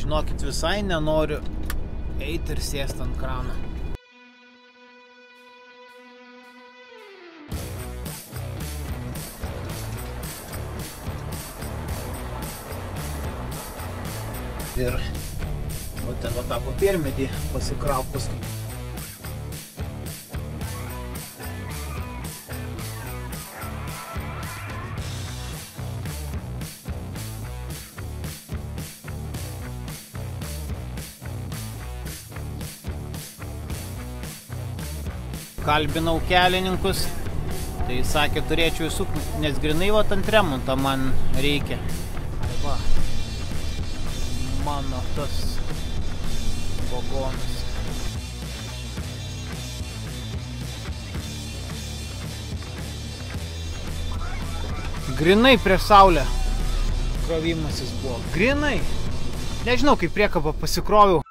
Žinokit, visai nenoriu eiti ir sėsti ant krano. Ir ten va tą papirmedį pasikrauk paskui. Kalbinau kelininkus, tai sakė, turėčiau įsukti, nes grinai va ant remonto man reikia. Va, mano tas vagonas. Grinai prieš saulę krovimasis buvo. Grinai. Nežinau, kaip priekabą pasikroviau.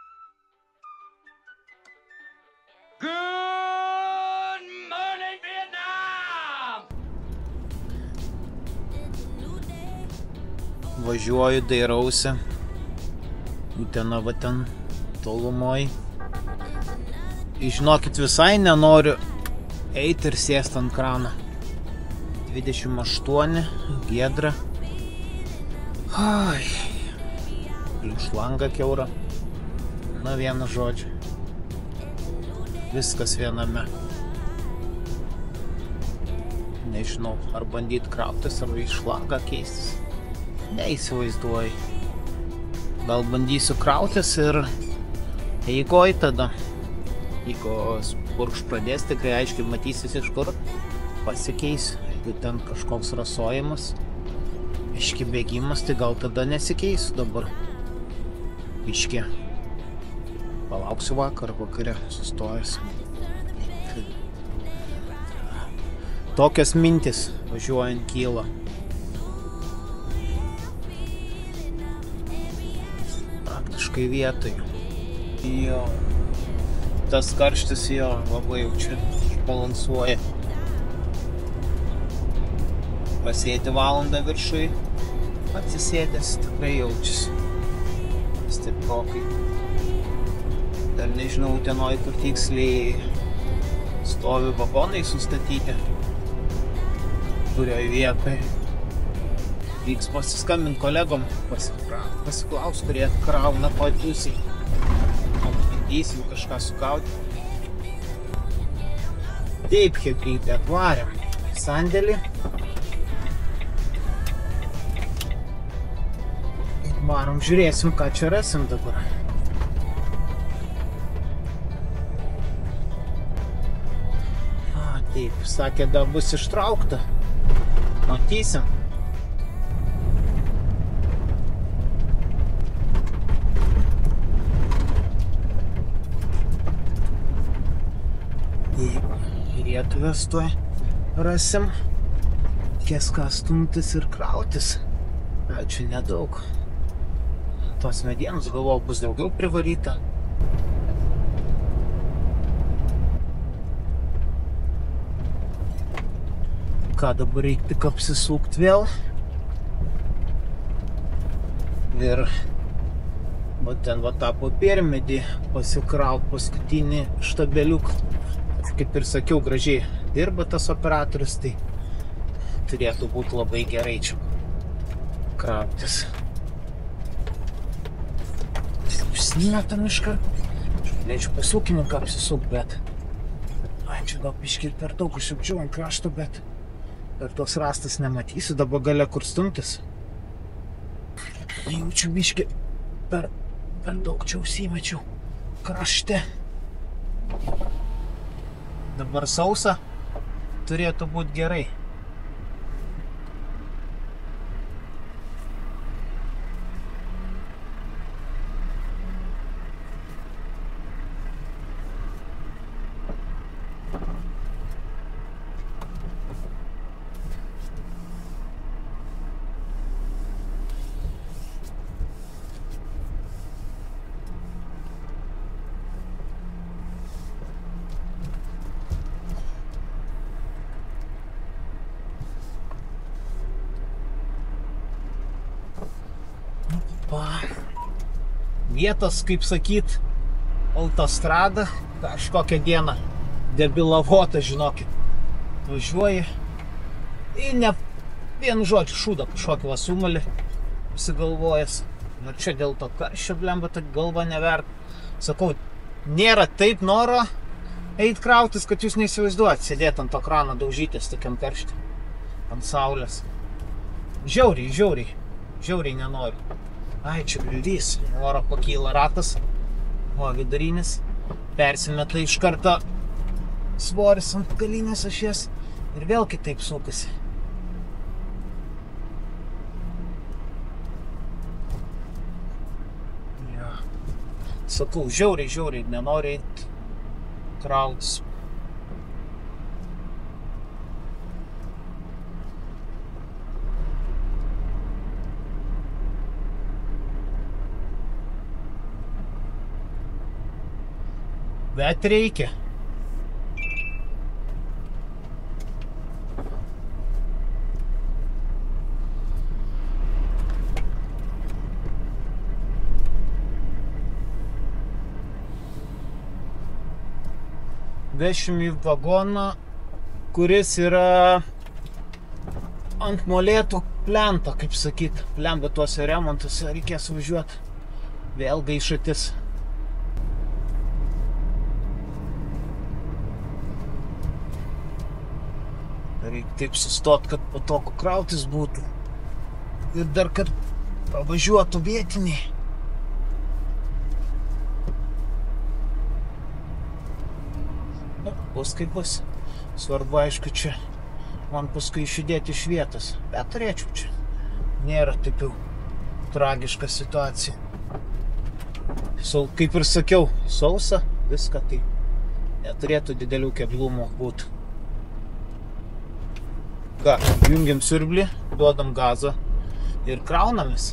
Važiuoju, dairausi. Utena va ten tolumoj. Žinokit, visai nenoriu eiti ir sėsti ant krano. 28, giedra. Ai. Plius langą kiaurą. Na, vienu žodžiu. Viskas viename. Nežinau, ar bandyti krautis, ar iš langą keistis. Neįsivaizduoju. Gal bandysiu krautis ir eigoj tada. Jeigu spurkš pradės, tikrai aiškiai matysis, iš kur pasikeis. Jeigu ten kažkoks rasojimas, aiškiai bėgimas, tai gal tada nesikeisiu dabar. Biškį. Palauksiu vakare sustojęs. Tokios mintis važiuojant kyla. Praktiškai vietoj. Jo. Tas karštis jo labai jau čia išbalansuoja. Pasėti valandą viršui, atsisėdęs tikrai jaučiasi stiprokai. Dar nežinau, Utenoj, kur tiksliai stovi vagonai sustatyti, kurioj vietoj. Vyks pasiskambint kolegom, pasiklaus, kurie krauna toj pusėj. Bandysim kažką sukauti. Taip, hebrytė, atvarėm sandėlį. Varom, žiūrėsim, ką čia rasim dabar. Taip, sakė, da bus ištraukta. Matysim. Rietuvės tuoj rasim. Ties ką stumtis ir krautis. Ačiū, nedaug. Tos medienos, galvoju, bus daugiau privaryta. Ką dabar reikia tik apsisukti vėl. Ir va ten va tą papirmedį pasikraut paskutinį štabeliuką. Kaip ir sakiau, gražiai dirba tas operatorius, tai turėtų būti labai gerai čia krautis. Užsimetam iškart. Leidžiu pas ūkininką apsisuk, bet čia gal biškį per daug užsiukčiau ant krašto, bet per tos rastas nematysiu, dabar gale kur stumtis. Jaučiu biškį per daug čia užsimečiau krašte. Dabar sausa turėtų būti gerai. vietos, kaip sakyt, autostrada, kažkokią dieną debilavota, žinokit. Važiuoji ir ne vienu žodžiu šūdą kažkokį vasumalį apsigalvojęs. Ir čia dėl to karščio, blemba, ta galva nevert. Sakau, nėra taip noro eit krautis, kad jūs neįsivaizduojat, sėdėt ant to krano, daužytis tokiam karštį, ant saulės. Žiauriai nenoriu. Ai, čia grildys, oro pakyla ratas, o vidurinis, persimeta iš karto svoris ant galinės ašies ir vėl kitaip sukasi. Ja. Sakau, žiauriai nenoriu eit krautis. Bet reikia. Vešim į vagoną, kuris yra ant molėtų plento, kaip sakyt. Plemba tuose remontuose reikės važiuoti. Vėl gaišatis. Reikia taip sustot, kad patogu krautis būtų. Ir dar, kad pavažiuotų vietiniai. Bus kaip bus. Svarbu, aišku, čia man paskui išjudėti iš vietos. Bet turėčiau čia. Nėra taip jau tragiška situacija. Kaip ir sakiau, sausa, viską tai neturėtų didelių keblumų būti. Ką, jungiam siurblį, duodam gazą ir kraunamės.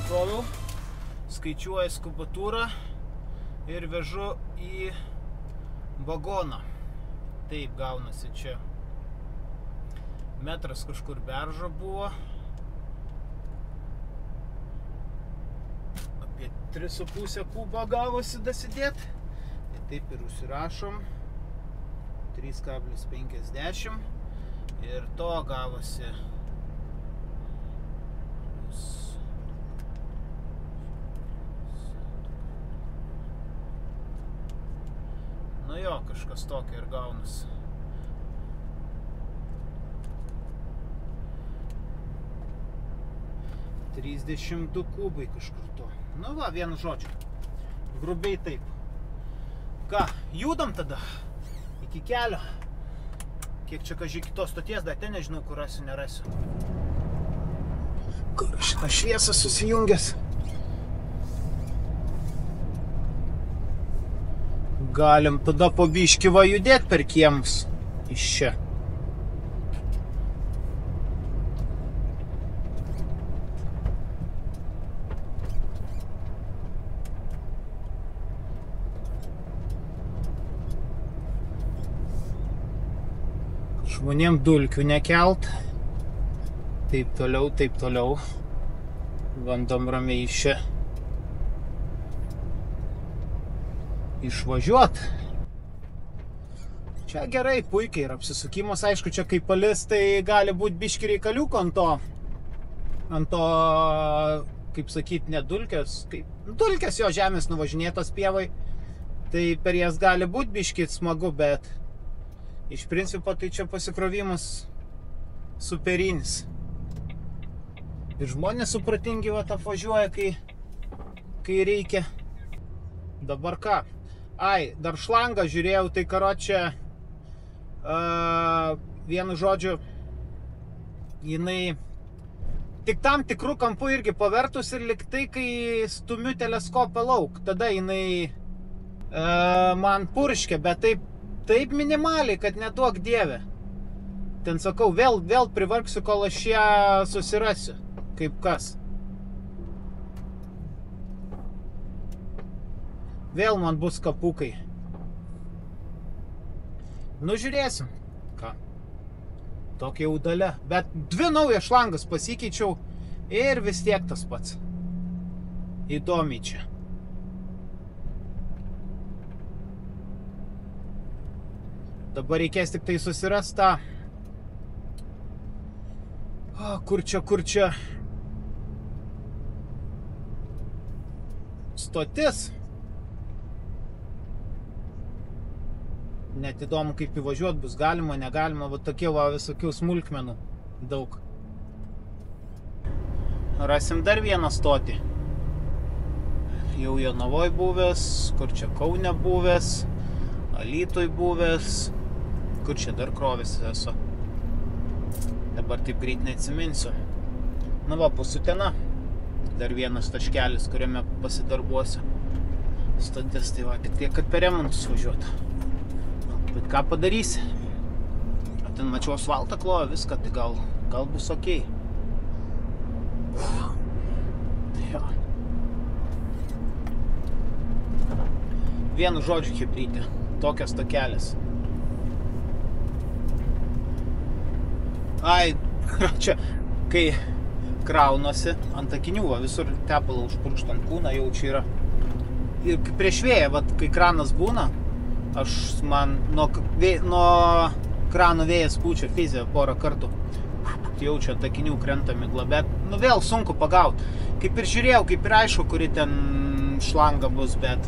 įkroviau, skaičiuoju skubatūrą ir vežu į vagoną. Taip gaunasi čia. Metras kažkur beržo buvo. Apie 3,5 kubo gavosi dasidėt. Tai taip ir užsirašom. 3,50. Ir to gavosi. Nu jo, kažkas tokio ir gaunasi. $32 kubai kažkur to. Nu va, vienu žodžiu. Grubiai taip. Ką, judam tada? Iki kelio. Kiek čia kažkai kitos stoties, dar ten nežinau, kur rasiu, nerasiu. Kur šitą šviesą susijungęs. Galim tada po biškį va judėt per kiemus iš čia. Žmonėm dulkių nekelt. Taip toliau, taip toliau. Bandom ramiai iš čia išvažiuot. Čia gerai, puikiai ir apsisukimas, aišku, čia kaip palis, tai gali būti biški reikaliuko ant to, kaip sakyt, ne dulkės, dulkės jo žemės nuvažinėtos pievai, tai per jas gali būti biški smagu, bet iš principo tai čia pasikrovimas superinis. Ir žmonės supratingi va apvažiuoja, kai reikia. Dabar ką? Ai, dar šlangą žiūrėjau, tai karočią, vienu žodžiu, jinai tik tam tikrų kampų irgi pavertus ir lyg tai, kai stumiu teleskopą lauk, tada jinai man purškia, bet taip minimaliai, kad neduok dieve. Ten sakau, vėl privargsiu, kol aš ją susirasiu, kaip kas. Vėl man bus kapukai. Nu, žiūrėsim. Ką? Tokia jau dalia. Bet 2 naujas šlangas pasikeičiau ir vis tiek tas pats. Įdomiai čia. Dabar reikės tik tai susirast tą. Kur čia? Stotis. Net įdomu, kaip įvažiuot bus, galima, negalima, va tokie va visokių smulkmenų daug. Rasim dar vieną stotį. Jau Jonavoj buvęs, kur čia Kaune buvęs, Alytuj buvęs, kur čia dar krovėsi esu. Dabar taip greit neatsiminsiu. Nu va, bus Utena. Dar vienas taškelis, kuriame pasidarbuosiu. Stotis, tai va, tik tiek, kad per remontus važiuoti. Bet ką padarysi? Ten mačiau asfaltą klojo, viską, tai gal bus okei. Tai jo. Vienu žodžiu chebrytė. Tokias tokelis. Ai, čia, kai kraunosi ant akinių, va, visur tepalą užpurkštant kūną, jau čia yra. Ir prieš vėją, va, kai kranas būna, man nuo krano vėjas pučia fizija porą kartų. Jaučia ant akinių krenta migla, bet nu vėl sunku pagauti. Kaip ir žiūrėjau, kaip ir aišku, kuri ten šlanga bus, bet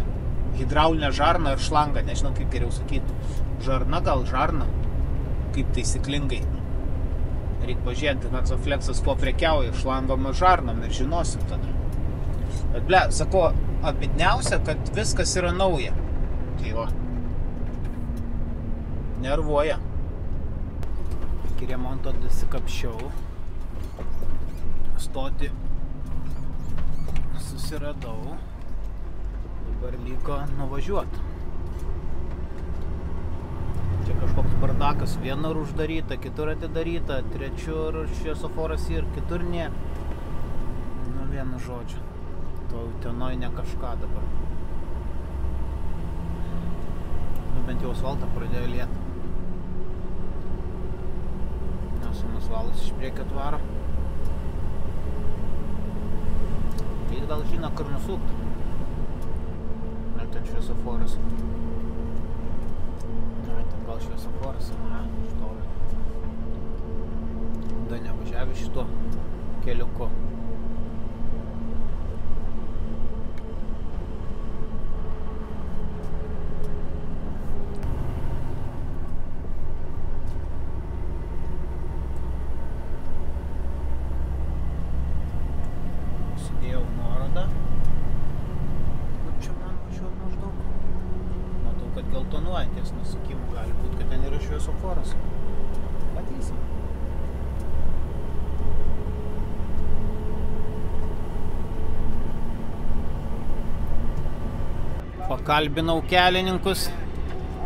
hidraulinė žarna ar šlanga, nežinau kaip geriau sakyti. Žarna gal žarna, kaip taisyklingai. Reik pažiūrėti, kad Zoflexas kuo prekiauja, šlangom ar žarnom ir žinosim tada. Bet ble, sako, abidniausia, kad viskas yra nauja. Tai va. Nervuoja. Iki remonto dasikapščiau. Stoti susiradau. Dabar liko nuvažiuoti. Čia kažkoks bardakas. Vienur uždaryta, kitur atidaryta, trečiur šviesoforas ir kitur nėra. Nu, vienu žodžiu. To Utenoj ne kažką dabar. Nu, bent jau asfaltą pradėjo lieti. Nesūnus valas iš priekio tvaro. Jis gal žino, kur nusukti. Ar ten šviesoforas. Ai, ten gal šviesoforas, ne, štovė. Da nevažiavė šituo keliuku. Sudėjau nuorodą. Kur čia man važiuot maždaug? Matau, kad geltonuojanties nusukimų gali būti, kad ten yra šviesoforas. Matysim. Pakalbinau kelininkus,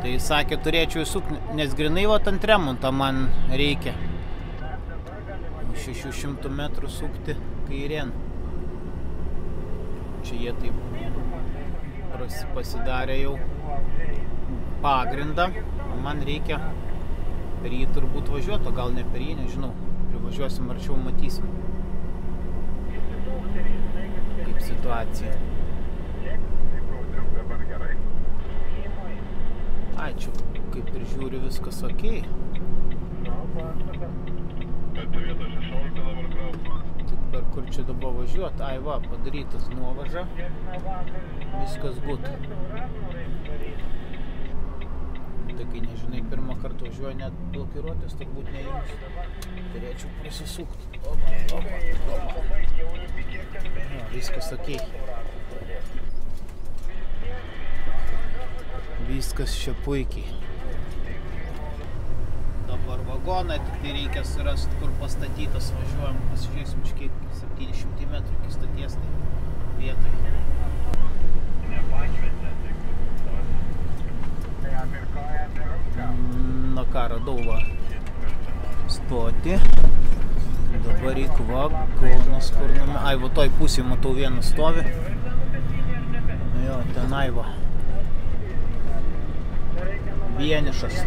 tai sakė, turėčiau įsukti, nes grinai vat ant remonto man reikia 600 metrų sukti kairėn. Čia jie taip pasidarė jau pagrindą, o man reikia per jį turbūt važiuoti, o gal ne per jį, nežinau. Privažiuosim arčiau, matysim, kaip situacija. Ai, čia kaip ir žiūri viskas okei. Tik per kur čia dabar važiuoti? Ai va, padarytas nuovaža. Viskas gut. Tai kai nežinai, pirmą kartą važiuoju, net blokiruotės turbūt neįjungs. Turėčiau prisisukti. Opa. Ja, viskas okei. Viskas čia puikiai. Dabar vagoną, tik tai reikia surasti, kur pastatytas. Važiuojam, pasižiūrėsim, čia kaip 700 metrų iki stoties tai vietoj. Na ką, radau va stotį. Dabar reikia vagonas, kur nume... Ai, va toj pusėje matau vieną stovi. Jo, tenai va. Vienišas.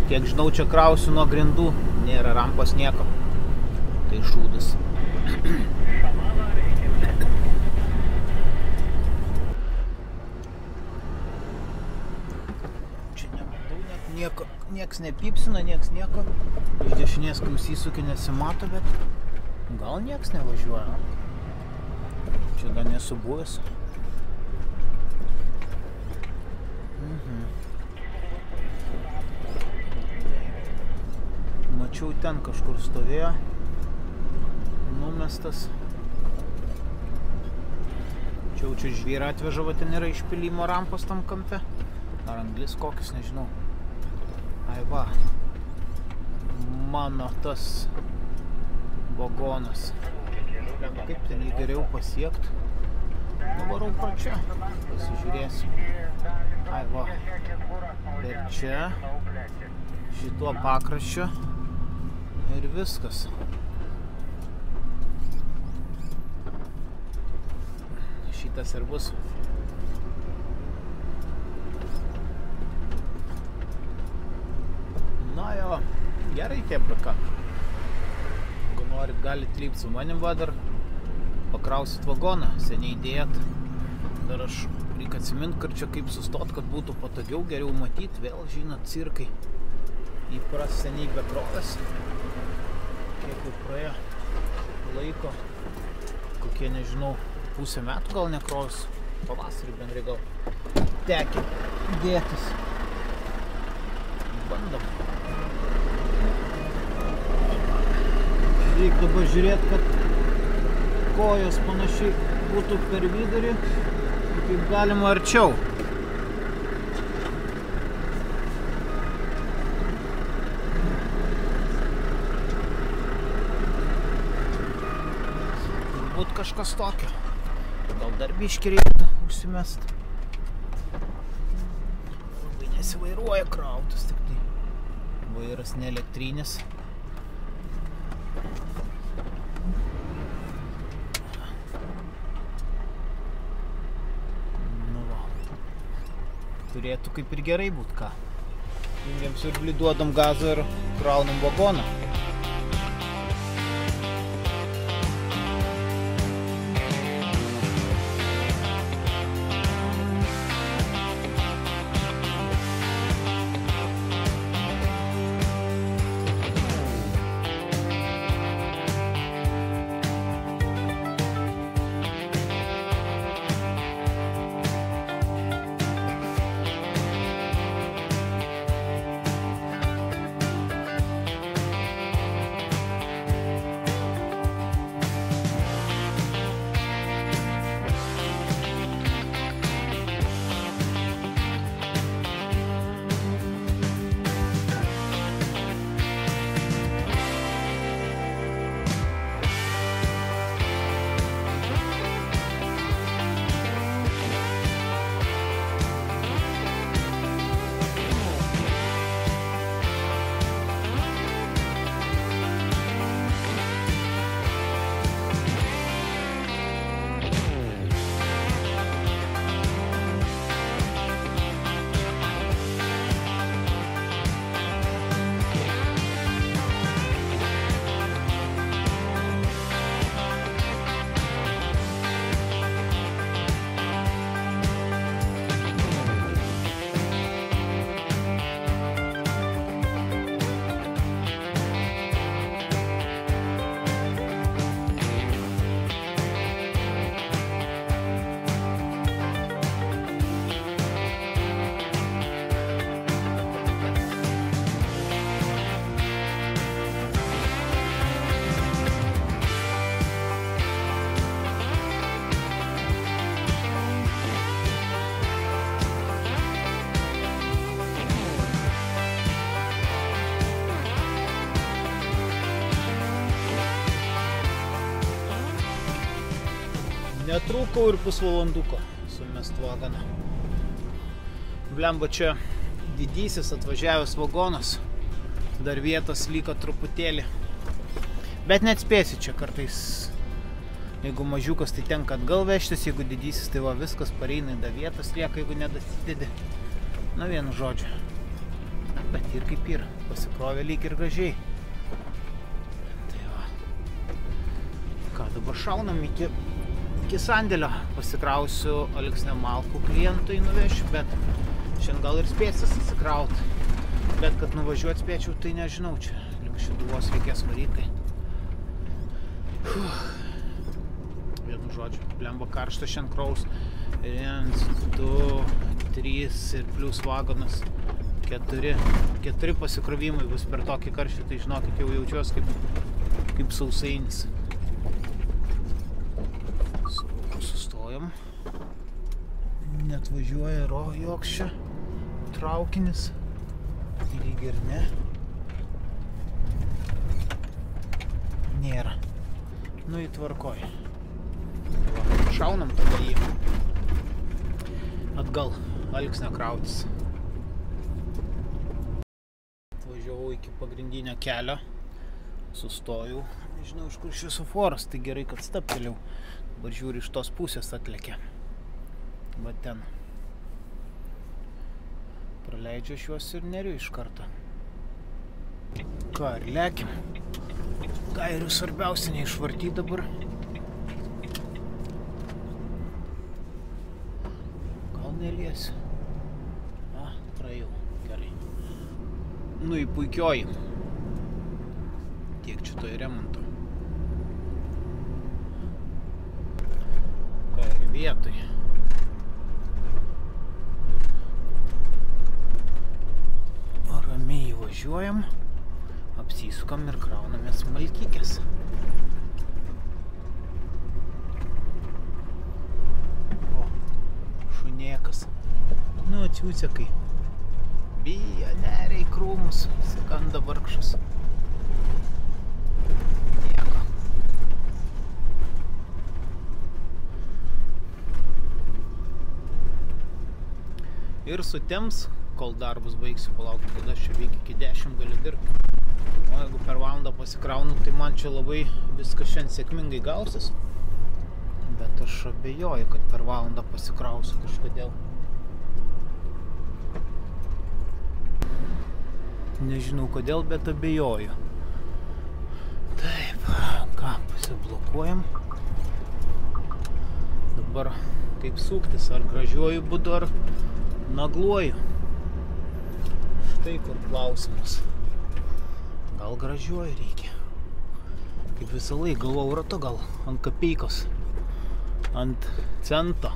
Kiek žinau, čia krausiu nuo grindų. Nėra rampos nieko. Tai šūdas. Čia nematau net nieko. Nieks nepypsina, nieks nieko. Iš dešinės klausysukį nesimato, bet gal nieks nevažiuoja. Čia dar nesu buvęs. Mačiau, ten kažkur stovėjo numestas. Čia žvyrą atveža, va ten yra išpylimo rampos tam kampe. Ar anglis kokis, nežinau. Ai va, mano tas vagonas. Kaip ten jį geriau pasiekti? Nuvarau pro čia, pasižiūrėsiu. Ai va, ir čia, šituo pakraščiu. Ir viskas. Šitas ir bus. Na jo, gerai kebra. Jeigu norit, galit lipti su manim va dar. Pakrausit vagoną, seniai dėjat. Dar aš reikia atsimint, kad čia kaip sustot, kad būtų patogiau, geriau matyti. Vėl, žinot, cirkai. Įpras seniai be krovės. Kiek jau praėjo laiko, kokie, nežinau, pusę metų gal nekrovės, pavasarį bendrai gal tekia dėtis. Bandom. Reikia dabar žiūrėti, kad kojos panašiai būtų per vidurį, kaip galima arčiau. Kažkas tokio. Gal dar biškį reikėtų užsimest. Labai nesivairuoja krautis, tik tai vairas ne elektrinis. turėtų kaip ir gerai būt ką. Jungiam siurblį, duodam gazą ir kraunam vagoną. Netrūkau ir pusvalanduko sumest vagoną. Blemba, čia didysis atvažiavęs vagonas. Dar vietos liko truputėlį. Bet net spėsi čia kartais. Jeigu mažiukas, tai tenka atgal vežtis, jeigu didysis, tai va viskas pareina, da vietos lieka, jeigu nedasidedi. Na, vienu žodžiu. Bet ir kaip ir, pasikrovė lyg ir gražiai. Tai va. Ką, dabar šaunam iki sandėlio. Pasikrausiu Alksnio Malkų klientui nuvešiu, bet šiandien gal ir spėsis atsikrauti. Bet kad nuvažiuot spėčiau, tai nežinau, čia link Šeduvos reikės varyti. Vienu žodžiu, blemba karšta šiandien kraus. 1, 2, 3 ir plius vagonas. 4 pasikrovimai bus per tokį karštį, tai žinokit, jau jaučiuos kaip sausainis. Sustojam. Net važiuoja joks čia traukinis. Lyg ir ne. Nėra. Nu, įtvarkoj. Šaunam tada jį. Atgal Alksnio krautis. Atvažiavau iki pagrindinio kelio. Sustojau. Nežinau, iš kur šviesoforas, tai gerai, kad stabtelėjau. Dabar žiūri, iš tos pusės atlėkė. Va ten. Praleidžiu šiuos ir neriu iš karto. Ką, ir lekim. Gairių svarbiausia neišvartyti dabar. Gal neliesiu. Praėjau. Gerai. Nu, į puikioji. Tiek čia to į remonto. Ką, ir vietoj. Ramiai važiuojam, apsisukam ir kraunamės malkykės. O, šunėkas. Nu, atsiūsekai. Bijo, neria į krūmus, sikanda vargšas. Nieko. Ir sutems, kol darbus baigsiu, palaukti, kada aš čia veikia iki 10 galiu dirbti. O jeigu per valandą pasikraunu, tai man čia labai viskas šiandien sėkmingai gausis. Bet aš abejoju, kad per valandą pasikrausiu kažkodėl. Nežinau kodėl, bet abejoju. Taip, ką, pasiblokuojam. Dabar kaip suktis, ar gražiuoju būdu, ar nagluoju. Štai kur klausimas. Gal gražiuoju reikia. Kaip visą laiką galvau ratu, gal ant kapeikos, ant cento.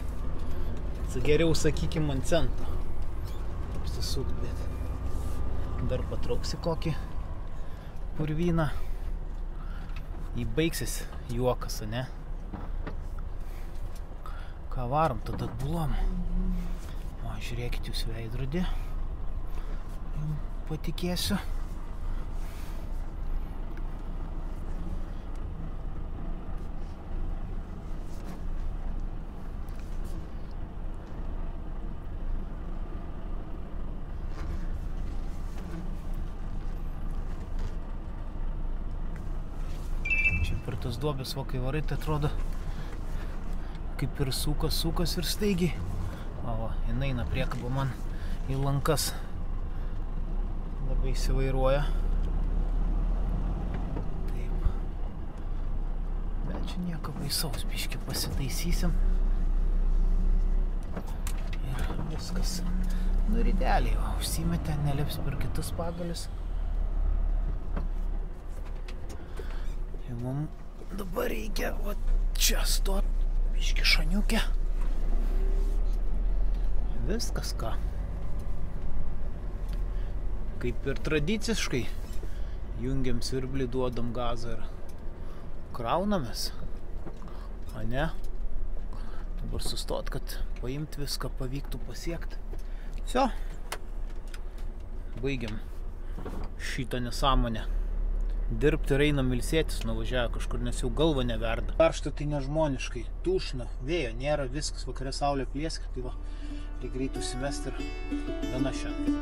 Geriau sakykim ant cento. Apsisukt, bet dar patrauksi kokį purvyną. Įbaigsis juokas, ne? Ką varom, tada atbulom. O, žiūrėkit jūs veidrodį. Patikėsiu. Per tas duobės, va, kai varai, tai atrodo kaip ir sukas ir staigiai. O, jinai eina priekaba man į lankas. Labai įsivairuoja. Taip. Bet čia nieko baisaus, biškį pasitaisysim. Ir viskas. Nu, rideliai, va, užsimetė, nelips per kitus pagalius. Mums dabar reikia va čia stot, biškį šaniukę. Viskas ką. Kaip ir tradiciškai jungiam siurblį, duodam gazą ir kraunamės. O ne? Dabar sustot, kad paimt viską pavyktų pasiekti. Всё. Baigiam šitą nesąmonę. Dirbti ir einam ilsėtis, nuvažiavę kažkur, nes jau galva neverda. Karšta tai nežmoniškai, tušna, vėjo nėra, viskas, vakare saulė plieska, tai va, reikia greit užsimesti ir gana šiandien.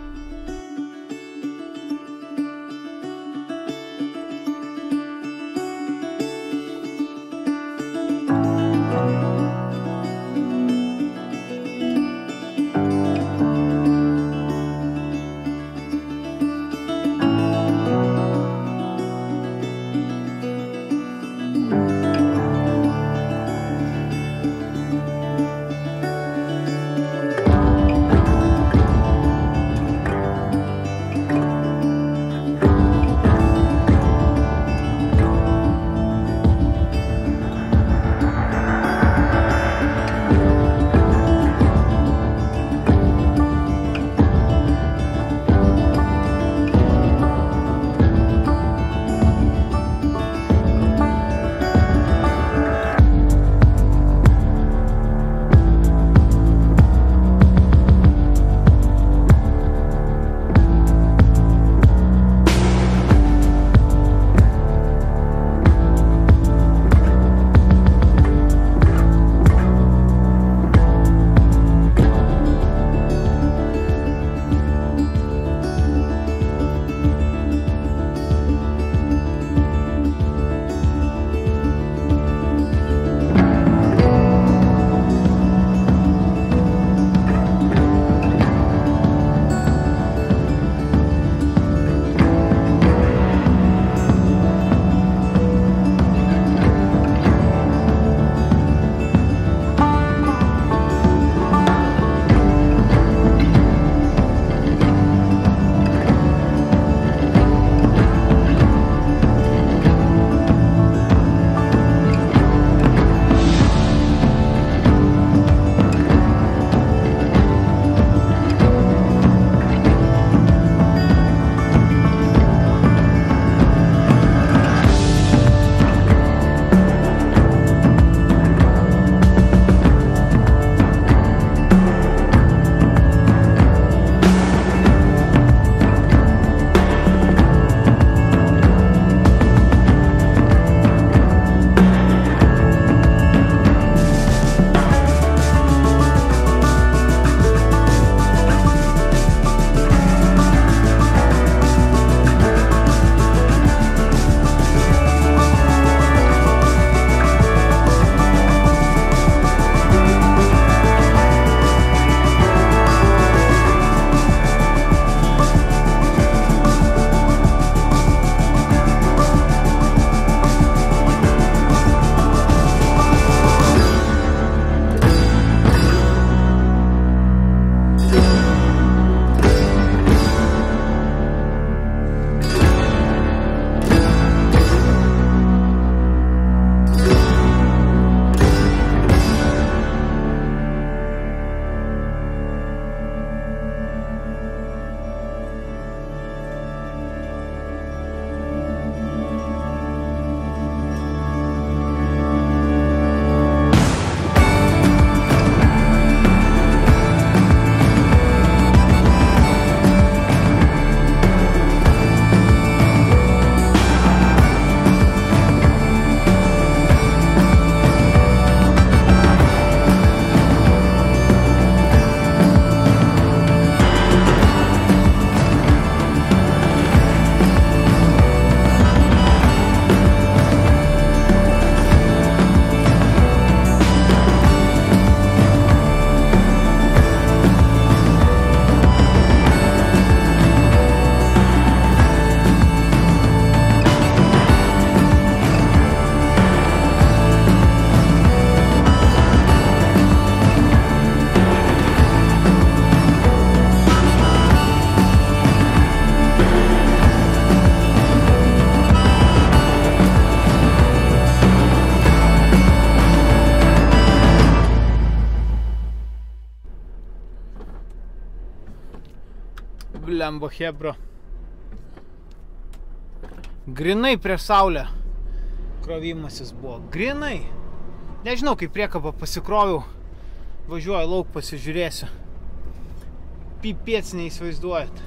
Blemba hebra. Grinai prieš saulę krovimasis buvo. Grinai. Nežinau, kaip priekabą pasikroviau. Važiuoju lauk, pasižiūrėsiu. Pipėts neįsivaizduojat.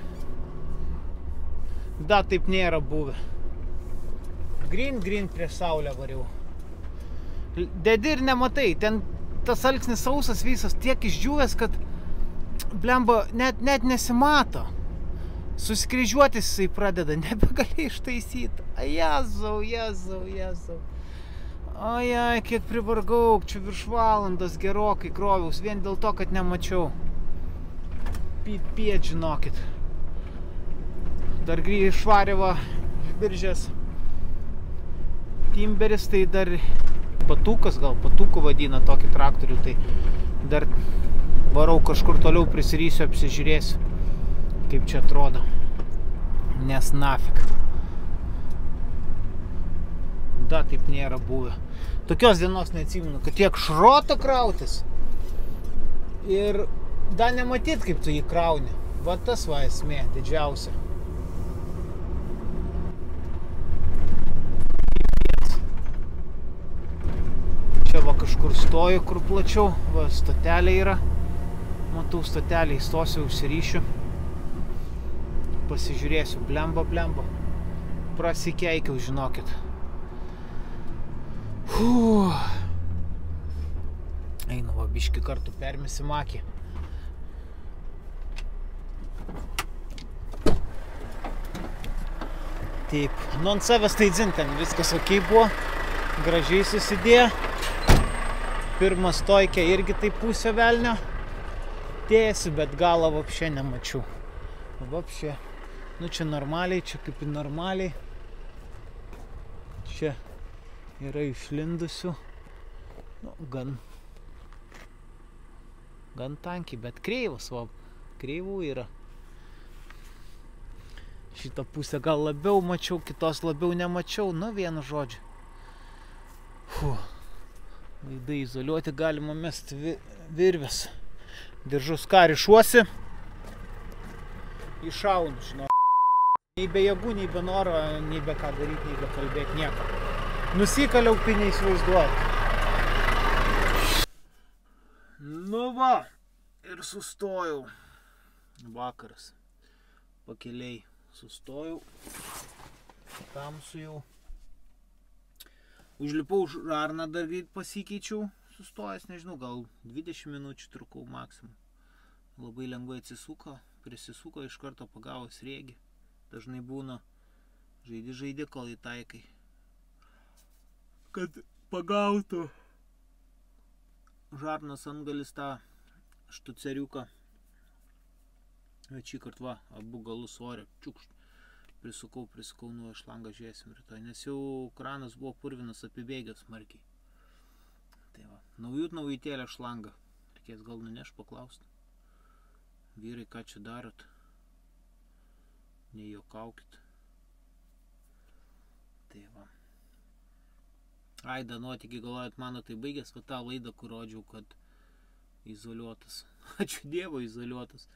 Da, taip nėra buvę. Green prieš saulę variau. Dedi ir nematai. Ten tas alksnis sausas visas tiek išdžiūvęs, kad blemba net nesimato. Susikryžiuotis jisai pradeda, nebegali ištaisyti. Jezau. Ojai, kiek privargau, čia virš valandos gerokai kroviaus, vien dėl to, kad nemačiau. Piet, žinokit. Dar švarėva iš Biržės. Timberis, tai dar patukas, gal patuku vadina tokį traktorių, tai dar varau kažkur toliau prisirysiu, apsižiūrėsiu, kaip čia atrodo. Nes nafik. Da, taip nėra buvę. Tokios dienos neatsimenu, kad tiek šroto krautis ir da nematyt, kaip tu jį krauni. Va tas va esmė didžiausia. Čia va kažkur stoju, kur plačiau. Va stotelė yra. Matau stotelė, įstosiu, užsiryšiu. Pasižiūrėsiu. Blemba. Prasikeikiau, žinokit. Einu va biškį kartu permesim akį. Taip, nu ant savęs tai dzin, ten viskas ok buvo. Gražiai susidėjo. Pirmą stojkę irgi tai pusę velnio dėsiu, bet galą vapšė nemačiau. Vapšė. Nu čia normaliai, čia kaip ir normaliai. Čia yra išlindusių. Nu, gan tankiai, bet kreivas, va. Kreivų yra. Šitą pusę gal labiau mačiau, kitos labiau nemačiau. Nu, vienu žodžiu. Laidai izoliuoti, galima mesti virves. Diržus ką rišuosi. Iššaunu, žinau. Nei be jėgų, nei be noro, nei be ką daryti, nei be kalbėti nieko. Nusikaliau, tai neįsivaizduoju. Nu va, ir sustojau. Vakaras. Pakeliai sustojau. Tamsu jau. Užlipau žarną, dar greit pasikeičiau. Sustojęs, nežinau, gal 20 minučių trukau maksimum. Labai lengvai atsisuko, prisisuko, iš karto pagavo srėgį. Dažnai būna žaidi, kol įtaikai. Kad pagautų žarnas antgalis tą štuceriuką. Bet šį kart va, abu galus ore, čiukšt. Prisukau, nuo šlangą žiūrėsim rytoj, nes jau kranas buvo purvinas, apibėgęs smarkiai. Tai va, naujutėlę šlangą. Reikės gal nuneš paklausti. Vyrai, ką čia darot? Nejuokaukit. Tai va. Ai, Danotigi, galvojat, mano tai baigęs, va tą laidą, kur rodžiau, kad izoliuotas. Ačiū Dievo, izoliuotas.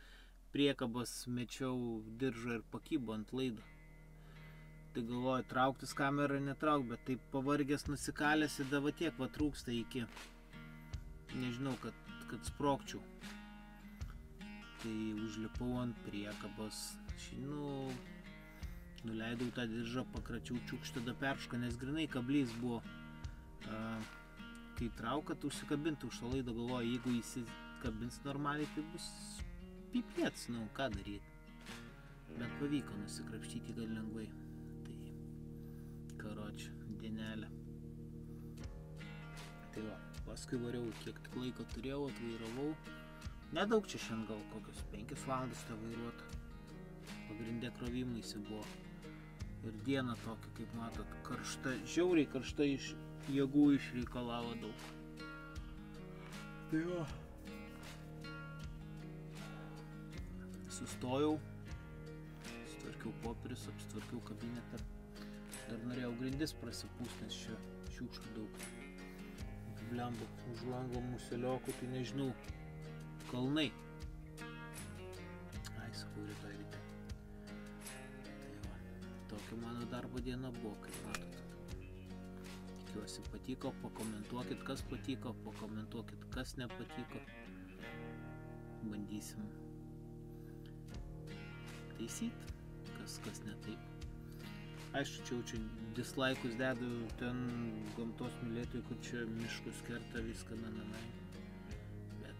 Priekabas mečiau diržą ir pakybo ant laido. Tai galvoju, trauktis kamerą netrauk, bet taip pavargęs nusikalęs ir dava tiek va trūksta iki, nežinau, kad sprokčiau. Tai užlipau ant priekabos. Nuleidau tą diržą, pakračiau čiukštą da peršką, nes grinai kablys buvo. Kai traukat, užsikabinti už tą laidą, galvoju, jeigu įsikabins normaliai, tai bus pipėts, ką daryti. Bet pavyko nusikrapštyti gal lengvai. Tai, karoči, dienelė. Tai va, paskui variau, kiek tik laiko turėjau, atvairavau. Nedaug čia šiandien gal kokios 5 valandas tą vairuoti. Pagrindė krovimaisi buvo. Ir diena tokia, kaip matot, karšta, žiauriai karšta, iš jėgų išreikalavo daug. Tai va. Sustojau, sutvarkiau popierius, apsitvarkiau kabinetą. Dar norėjau grindis prasipūst, nes čia šiukšlių daug. Blemba, už lango museliokų, tai nežinau, kalnai. Ai, sakau, rytoj ryte. tokia mano darbo diena buvo, kaip matot. Tikiuosi patiko, pakomentuokit, kas patiko, pakomentuokit, kas nepatiko. Bandysim taisyt, kas ne taip. Aišku, čia dislaikus dedu ten gamtos mylėtojų, kur čia miškus kerta viską, bet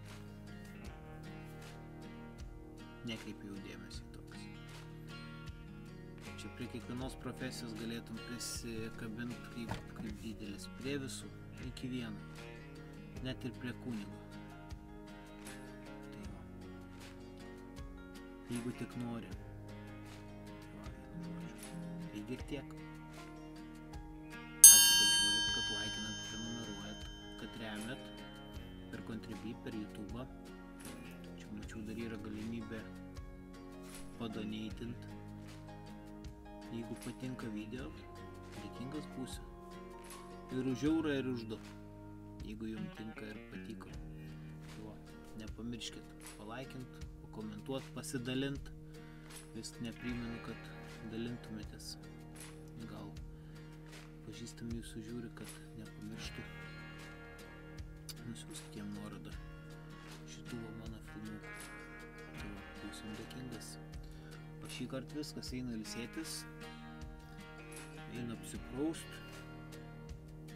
nekreipiau dėmesį toks. Čia prie kiekvienos profesijos galėtum prisikabinti kaip didelis, prie visų, iki vieno, net ir prie kunigo. Tai va, jeigu tik nori. Ir tiek. Ačiū, kad žiūrit, kad laikinat, prenumeruojat, kad remiat per Contribui, per YouTube. Čia mačiau dar yra galimybė padoneitint. Jeigu patinka video, dėkingas būsiu. Ir už eurą, ir už 2. Jeigu jums tinka ir patiko. Tai nepamirškit palaikint, pakomentuot, pasidalint. Vis neprimenu, kad dalintumėtės. Gal pažįstam jūsų žiūri, kad nepamirštų. Nusiųskit jiem nuorodą šitų mano filmukų. Tai būsim dėkingas. O šį kartą viskas, einu ilsėtis, einu apsipraust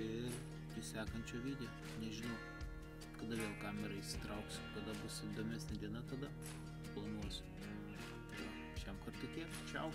ir iki sekančio video. Nežinau, kada vėl kamerą įsitrauksiu, kada bus įdomesnė diena, tada planuosiu. Šiam kartą tiek. Čiau.